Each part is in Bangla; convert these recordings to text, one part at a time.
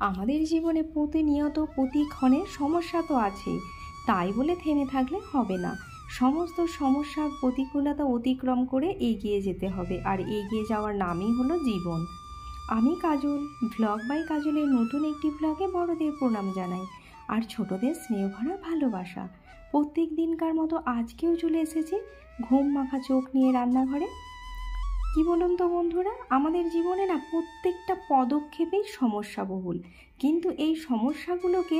আমাদের জীবনে প্রতিনিয়ত প্রতিক্ষণে সমস্যা তো আছেই, তাই বলে থেমে থাকলে হবে না। সমস্ত সমস্যার প্রতিকূলতা অতিক্রম করে এগিয়ে যেতে হবে, আর এগিয়ে যাওয়ার নামই হলো জীবন। আমি কাজল, ভ্লগ বাই কাজলের নতুন একটি ভ্লগে বড়দের প্রণাম জানাই আর ছোটদের স্নেহ ভরা ভালোবাসা। প্রত্যেক দিনকার মতো আজকেও চলে এসেছি ঘুম মাখা চোখ নিয়ে রান্নাঘরে। কি বলুন তো বন্ধুরা, আমাদের জীবনে না প্রত্যেকটা পদক্ষেপেই সমস্যাবহুল, কিন্তু এই সমস্যাগুলোকে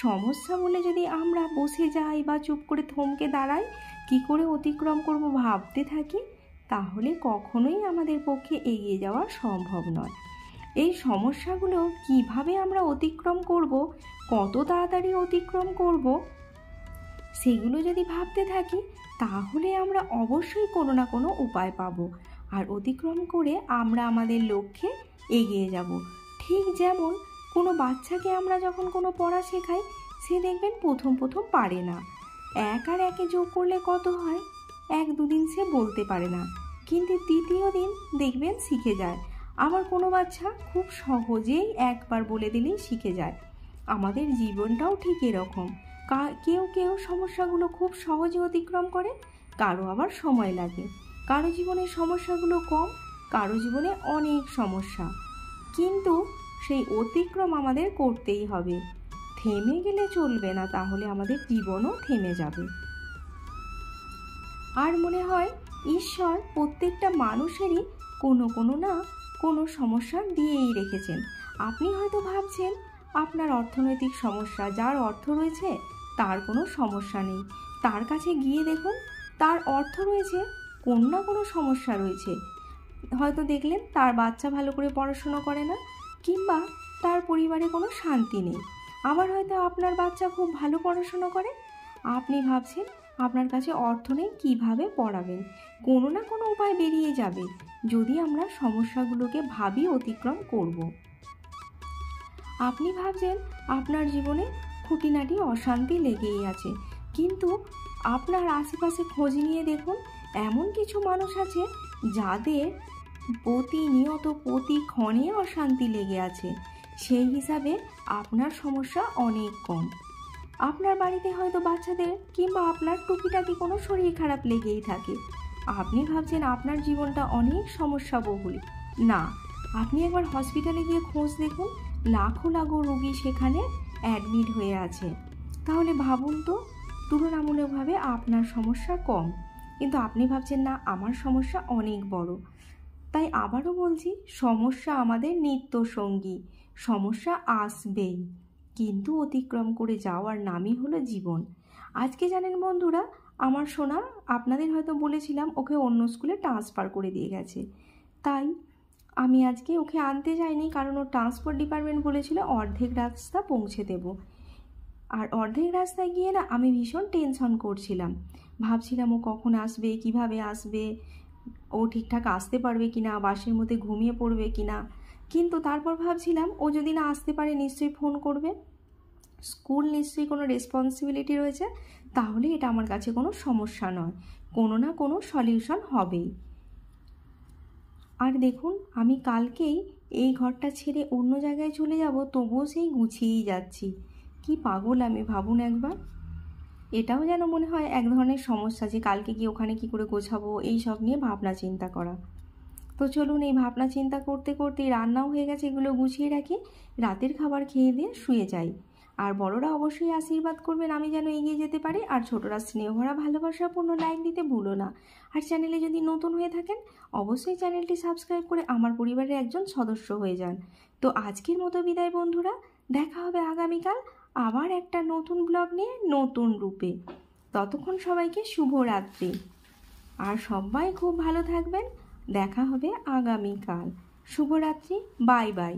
সমস্যা বলে যদি আমরা বসে যাই বা চুপ করে থমকে দাঁড়াই, কি করে অতিক্রম করব ভাবতে থাকি, তাহলে কখনোই আমাদের পক্ষে এগিয়ে যাওয়া সম্ভব নয়। এই সমস্যাগুলো কিভাবে আমরা অতিক্রম করব, কত তাড়াতাড়ি অতিক্রম করব, সেগুলো যদি ভাবতে থাকি, তাহলে আমরা অবশ্যই কোনো না কোনো উপায় পাব আর অতিক্রম করে আমরা আমাদের লক্ষ্যে এগিয়ে যাব। ঠিক যেমন কোনো বাচ্চাকে আমরা যখন কোনো পড়া শেখাই, সে দেখবেন প্রথম পারে না। 1 আর 1 যোগ করলে কত হয়, 1-2 দিন সে বলতে পারে না, কিন্তু তৃতীয় দিন দেখবেন শিখে যায়। আবার কোনো বাচ্চা খুব সহজেই একবার বলে দিলেই শিখে যায়। আমাদের জীবনটাও ঠিক এরকম। কেউ সমস্যাগুলো খুব সহজে অতিক্রম করে, কারো আবার সময় লাগে। কারো জীবনে সমস্যাগুলো কম, কারো জীবনে অনেক সমস্যা, কিন্তু সেই অতিক্রম আমাদের করতেই হবে। থেমে গেলে চলবে না, তাহলে আমাদের জীবনও থেমে যাবে। আর মনে হয় ঈশ্বর প্রত্যেকটা মানুষেরই কোনো না কোনো সমস্যা দিয়েই রেখেছেন। আপনি হয়তো ভাবছেন আপনার অর্থনৈতিক সমস্যা, যার অর্থ রয়েছে তার কোনো সমস্যা নেই। তার কাছে গিয়ে দেখুন, তার অর্থ রয়েছে, কোনো না কোনো সমস্যা রয়েছে। হয়তো দেখলেন তার বাচ্চা ভালো করে পড়াশুনো করে না, কিংবা তার পরিবারে কোনো শান্তি নেই। আবার হয়তো আপনার বাচ্চা খুব ভালো পড়াশুনো করে, আপনি ভাবছেন আপনার কাছে অর্থ নেই, কীভাবে পড়াবেন। কোনো না কোনো উপায় বেরিয়ে যাবে যদি আমরা সমস্যাগুলোকে ভাবি অতিক্রম করব। আপনি ভাবছেন আপনার জীবনে খুঁটিনাটি অশান্তি লেগেই আছে, কিন্তু আপনার আশেপাশে খোঁজ নিয়ে দেখুন, এমন কিছু মানুষ আছে যাদের প্রতিনিয়ত প্রতিক্ষণে অশান্তি লেগে আছে। সেই হিসাবে আপনার সমস্যা অনেক কম। আপনার বাড়িতে হয়তো বাচ্চাদের কিংবা আপনার টুকিটাকি কোনো শরীর খারাপ লেগেই থাকে। আপনি ভাবছেন আপনার জীবনটা অনেক সমস্যাবহুল। না, আপনি একবার হসপিটালে গিয়ে খোঁজ দেখুন, লাখো রোগী সেখানে অ্যাডমিট হয়ে আছে। তাহলে ভাবুন তো, তুলনামূলকভাবে আপনার সমস্যা কম, কিন্তু আপনি ভাবছেন না আমার সমস্যা অনেক বড়। তাই আবারও বলছি, সমস্যা আমাদের নিত্য সঙ্গী, সমস্যা আসবেই, কিন্তু অতিক্রম করে যাওয়ার নামই হলো জীবন। আজকে জানেন বন্ধুরা, আমার সোনা, আপনাদের হয়তো বলেছিলাম ওকে অন্য স্কুলে ট্রান্সফার করে দিয়ে গেছে, তাই আমি আজকে ওকে আনতে যাইনি, কারণ ওর ট্রান্সপোর্ট ডিপার্টমেন্ট বলেছিল অর্ধেক রাস্তা পৌঁছে দেব। আর অর্ধেক রাস্তায় গিয়ে না আমি ভীষণ টেনশন করছিলাম, ভাবছিলাম ও কখন আসবে, কিভাবে আসবে, ও ঠিকঠাক আসতে পারবে কিনা, বাসের মধ্যে ঘুমিয়ে পড়বে কিনা। কিন্তু তারপর ভাবছিলাম ও যদি না আসতে পারে নিশ্চয়ই ফোন করবে, স্কুল নিশ্চয়ই কোনো রেসপন্সিবিলিটি রয়েছে, তাহলে এটা আমার কাছে কোনো সমস্যা নয়, কোনো না কোনো সলিউশন হবেই। আর দেখুন, আমি কালকেই এই ঘরটা ছেড়ে অন্য জায়গায় চলে যাব, তবুও সেই গুছিয়েই যাচ্ছি। কি পাগল আমি, ভাবুন একবার। এটাও যেন মনে হয় এক ধরনের সমস্যা, যে কালকে গিয়ে ওখানে কি করে গোছাবো, এই সব নিয়ে ভাবনা চিন্তা করা। তো চলুন, এই ভাবনা চিন্তা করতে করতেই রান্নাও হয়ে গেছে, এগুলো গুছিয়ে রাখি, রাতের খাবার খেয়ে দিয়ে শুয়ে যাই। আর বড়রা অবশ্যই আশীর্বাদ করবেন আমি যেন এগিয়ে যেতে পারি, আর ছোটরা স্নেহভরা ভালোবাসাপূর্ণ লাইক দিতে ভুলো না। আর চ্যানেলে যদি নতুন হয়ে থাকেন, অবশ্যই চ্যানেলটি সাবস্ক্রাইব করে আমার পরিবারের একজন সদস্য হয়ে যান। তো আজকের মতো বিদায় বন্ধুরা, দেখা হবে আগামীকাল আবার একটা নতুন ব্লগ নিয়ে, নতুন রূপে। ততক্ষণ সবাইকে শুভরাত্রি, আর সবাই খুব ভালো থাকবেন। দেখা হবে আগামীকাল। শুভরাত্রি, বাই বাই।